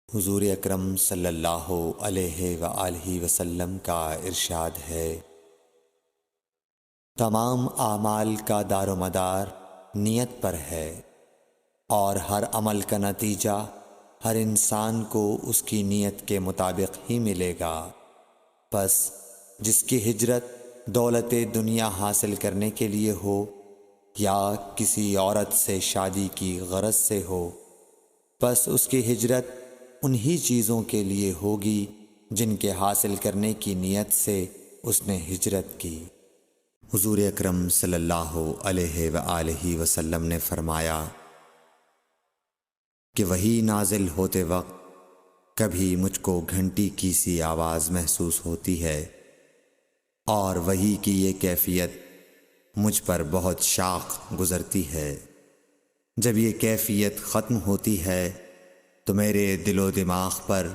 حضور اکرم صلی اللہ علیہ وآلہ وسلم کا ارشاد ہے، تمام اعمال کا دار و مدار نیت پر ہے، اور ہر عمل کا نتیجہ ہر انسان کو اس کی نیت کے مطابق ہی ملے گا۔ پس جس کی ہجرت دولت دنیا حاصل کرنے کے لیے ہو یا کسی عورت سے شادی کی غرض سے ہو، پس اس کی ہجرت انہی چیزوں کے لیے ہوگی جن کے حاصل کرنے کی نیت سے اس نے ہجرت کی۔ حضور اکرم صلی اللہ علیہ وآلہ وسلم نے فرمایا کہ وحی نازل ہوتے وقت کبھی مجھ کو گھنٹی کی سی آواز محسوس ہوتی ہے، اور وحی کی یہ کیفیت مجھ پر بہت شاق گزرتی ہے۔ جب یہ کیفیت ختم ہوتی ہے تو میرے دل و دماغ پر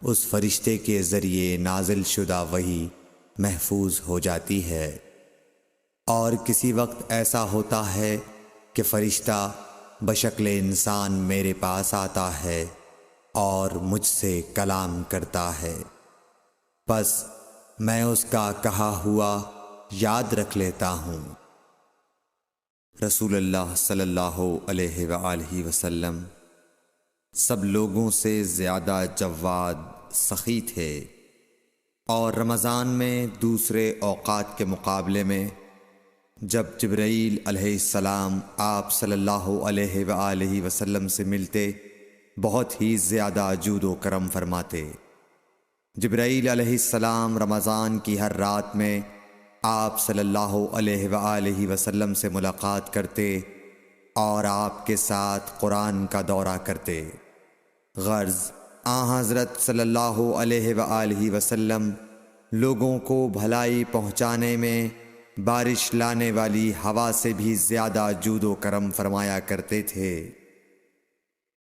اس فرشتے کے ذریعے نازل شدہ وحی محفوظ ہو جاتی ہے، اور کسی وقت ایسا ہوتا ہے کہ فرشتہ بشکل انسان میرے پاس آتا ہے اور مجھ سے کلام کرتا ہے، پس میں اس کا کہا ہوا یاد رکھ لیتا ہوں۔ رسول اللہ صلی اللہ علیہ وآلہ وسلم سب لوگوں سے زیادہ جواد سخی تھے، اور رمضان میں دوسرے اوقات کے مقابلے میں جب جبرائیل علیہ السلام آپ صلی اللہ علیہ وآلہ وسلم سے ملتے بہت ہی زیادہ جود و کرم فرماتے۔ جبرائیل علیہ السلام رمضان کی ہر رات میں آپ صلی اللہ علیہ وآلہ وسلم سے ملاقات کرتے اور آپ کے ساتھ قرآن کا دورہ کرتے۔ غرض حضرت صلی اللہ علیہ وآلہ وسلم لوگوں کو بھلائی پہنچانے میں بارش لانے والی ہوا سے بھی زیادہ جود و کرم فرمایا کرتے تھے۔